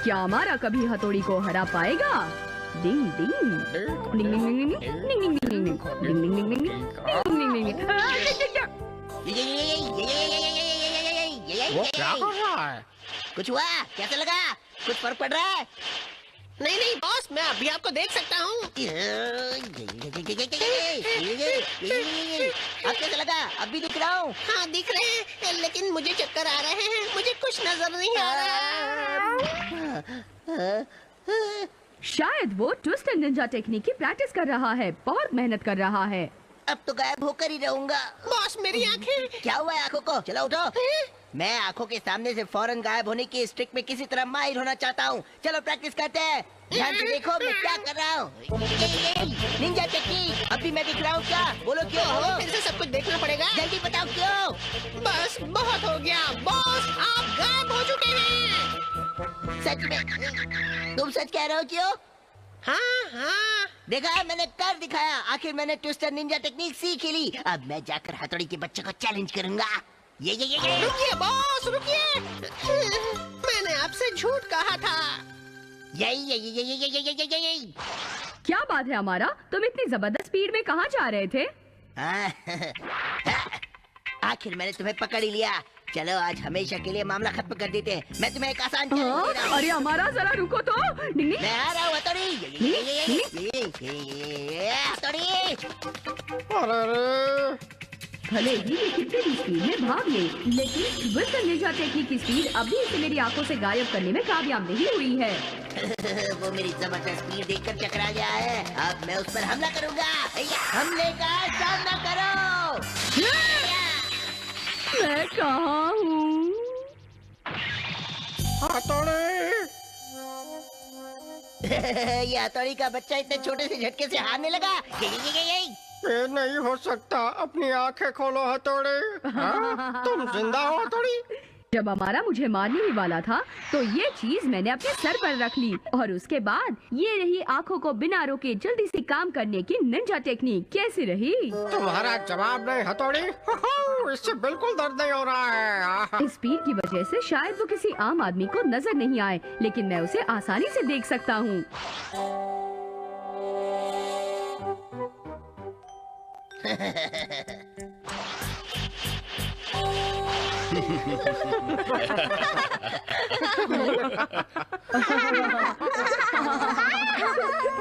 क्या हमारा कभी हथौड़ी को हरा पाएगा? डिंग डिंग डिंग डिंग डिंग डिंग डिंग डिंग डिंग डिंग डिंग डिंग वो क्या कर रहा है? कुछ हुआ? कैसा लगा? कुछ फर्क पड़ रहा है? नहीं नहीं बॉस, मैं अभी आपको देख सकता हूँ। अब कैसा लगा? अब भी दिख रहा हूँ। हाँ दिख रहे हैं, लेकिन मुझे चक्कर आ रहे हैं। मुझे कुछ नजर नहीं आ रहा। शायद वो ट्विस्ट एंड निंजा टेक्निक की प्रैक्टिस कर रहा है, बहुत मेहनत कर रहा है। अब तो गायब होकर ही रहूंगा। बॉस मेरी आंखें। क्या हुआ है आंखों को? चलो उठो। मैं आंखों के सामने से फौरन गायब होने की ट्रिक में किसी तरह माहिर होना चाहता हूँ। चलो प्रैक्टिस करते हैं। ध्यान से देखो मैं क्या कर रहा हूँ। Ninja technique. अब भी मैं दिख रहा हूँ क्या? बोलो क्यों हो? फिर से सब कुछ देखना पड़ेगा। जल्दी बताओ क्यों? बस बहुत हो गया बॉस, आप गायब हो चुके हैं। सच में? तुम सच कह रहे हो क्यों? हाँ हाँ देखा, मैंने कर दिखाया। आखिर मैंने ट्विस्टर निंजा टेक्निक सीख ही ली। अब मैं जाकर हथौड़ी के बच्चे को चैलेंज करूंगा। ये रुकिए बॉस, रुकिए। मैंने आपसे झूठ कहा था। यही। क्या बात है हमारा? तुम इतनी जबरदस्त स्पीड में कहाँ जा रहे थे? आखिर मैंने तुम्हें पकड़ ही लिया। चलो आज हमेशा के लिए मामला खत्म कर देते हैं। मैं तुम्हें एक आसान चैलेंज दे रहा हूँ। अरे हमारा जरा रुको तो। डिंग डिंग। मैं आ रहा हूँ हथौड़ी। अरे भले ही ये कितने भी स्पीड में भाग ले, लेकिन ट्विस्ट एंड निंजा टेक्निक की स्पीड अभी इसे मेरी आंखों से गायब करने में कामयाब नहीं हुई है। वो मेरी जबरदस्त स्पीड देखकर चकरा गया है। अब मैं उस पर हमला करूंगा। हमले का सामना करो। मैं कहाँ हूँ? हथौड़ी। ये हथौड़ी का बच्चा इतने छोटे से झटके से हारने लगा। ये नहीं हो सकता। अपनी आंखें खोलो हथौड़ी। हाँ? तुम जिंदा हो हथौड़ी? जब हमारा मुझे मारने ही वाला था तो ये चीज मैंने अपने सर पर रख ली और उसके बाद ये रही आंखों को बिना रोके जल्दी से काम करने की निंजा टेक्निक। कैसी रही? तुम्हारा जवाब नहीं हथौड़ी। इससे बिल्कुल दर्द नहीं हो रहा है। इस स्पीड की वजह से शायद वो किसी आम आदमी को नजर नहीं आए, लेकिन मैं उसे आसानी से देख सकता हूँ।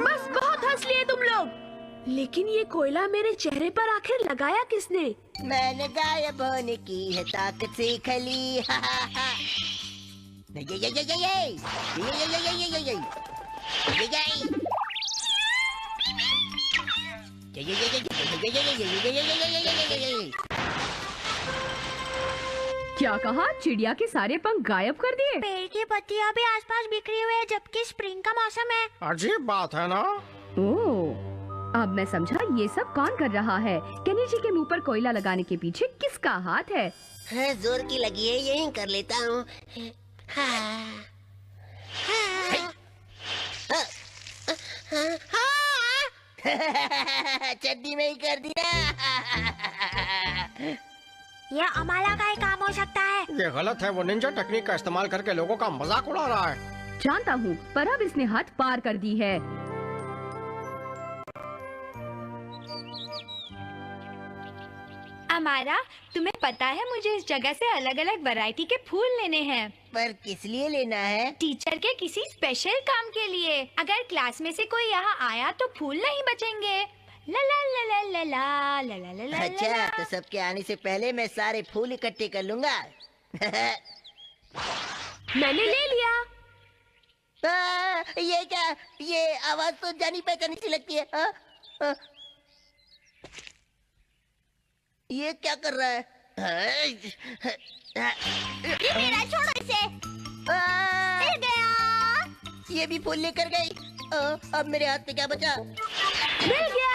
बस बहुत हंस लिए तुम लोग। लेकिन ये कोयला मेरे चेहरे पर आखिर लगाया किसने? मैंने गायब होने की है ताकत सीख ली। क्या कहा? चिड़िया के सारे पंख गायब कर दिए? पेड़ की पत्तियां भी आसपास बिखरी हुई है, जबकि स्प्रिंग का मौसम है। अजीब बात है ना? ओह, अब मैं समझा ये सब कौन कर रहा है। केनी जी के मुंह पर कोयला लगाने के पीछे किसका हाथ है? हाँ, जोर की लगी है, यही कर लेता हूँ। चड्डी में ही कर दिया। ये अमाला का ही काम हो सकता है। ये गलत है। वो निंजा टेक्निक का इस्तेमाल करके लोगों का मजाक उड़ा रहा है। जानता हूँ, पर अब इसने हद पार कर दी है। अमारा, तुम्हें पता है मुझे इस जगह से अलग अलग वैरायटी के फूल लेने हैं। पर किस लिए लेना है? टीचर के किसी स्पेशल काम के लिए। अगर क्लास में से कोई यहाँ आया तो फूल नहीं बचेंगे। ला ला ला ला ला ला ला ला ला ला। अच्छा, तो सबके आने से पहले मैं सारे फूल इकट्ठे कर लूंगा। मैंने ले लिया। ये क्या? ये आवाज तो जानी पहचानी सी लगती है। ये क्या कर रहा है? ये मेरा, छोड़ो इसे। मिल गया। ये भी फूल लेकर गई। अब मेरे हाथ में क्या बचा? मिल गया।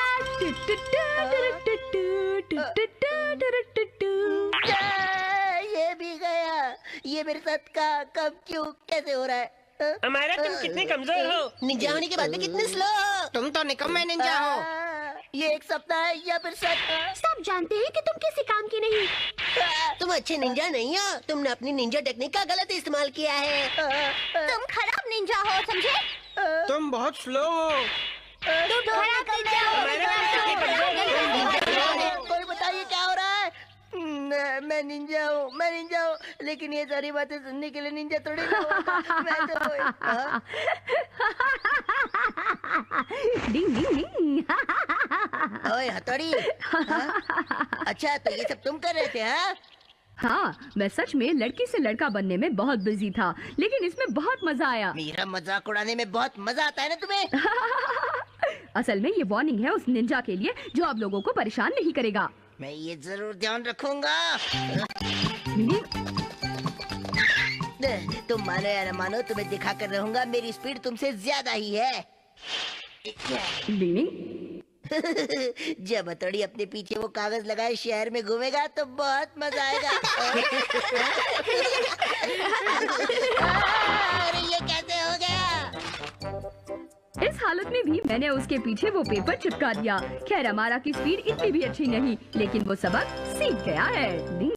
ये भी गया। ये मेरे साथ का कब, क्यों, कैसे हो रहा है? हमारा तुम कितने कमजोर हो। निंजा होने के बाद भी कितने स्लो। तुम तो निकम्मे निंजा हो। ये एक सपना है या फिर सच? सब जानते हैं कि तुम किसी काम की नहीं। तुम अच्छे निंजा नहीं हो। तुमने अपनी निंजा टेक्निक का गलत इस्तेमाल किया है। तुम खराब निंजा समझे? तुम बहुत स्लो हो। कोई बताइए क्या हो रहा है? मैं निंजा हूँ, लेकिन ये सारी बातें सुनने के लिए निंजा थोड़ी ना हूँ। मैं तो हाँ? डिंग डिंग डिंग। ओए हथौड़ी, हाँ? अच्छा तो ये सब तुम कर रहे थे? हाँ हाँ, मैं सच में लड़की से लड़का बनने में बहुत बिजी था, लेकिन इसमें बहुत मजा आया। मेरा मजाक उड़ाने में बहुत मजा आता है ना तुम्हें? असल में ये वार्निंग है उस निंजा के लिए जो आप लोगों को परेशान नहीं करेगा। मैं ये जरूर ध्यान रखूंगा। तुम मानो या न मानो, तुम्हें दिखा कर रहूंगा मेरी स्पीड तुमसे ज्यादा ही है। जब हथौड़ी अपने पीछे वो कागज लगाए शहर में घूमेगा तो बहुत मजा आएगा। अरे ये कैसे हो गया? इस हालत में भी मैंने उसके पीछे वो पेपर चिपका दिया। खैर अमारा की स्पीड इतनी भी अच्छी नहीं, लेकिन वो सबक सीख गया है।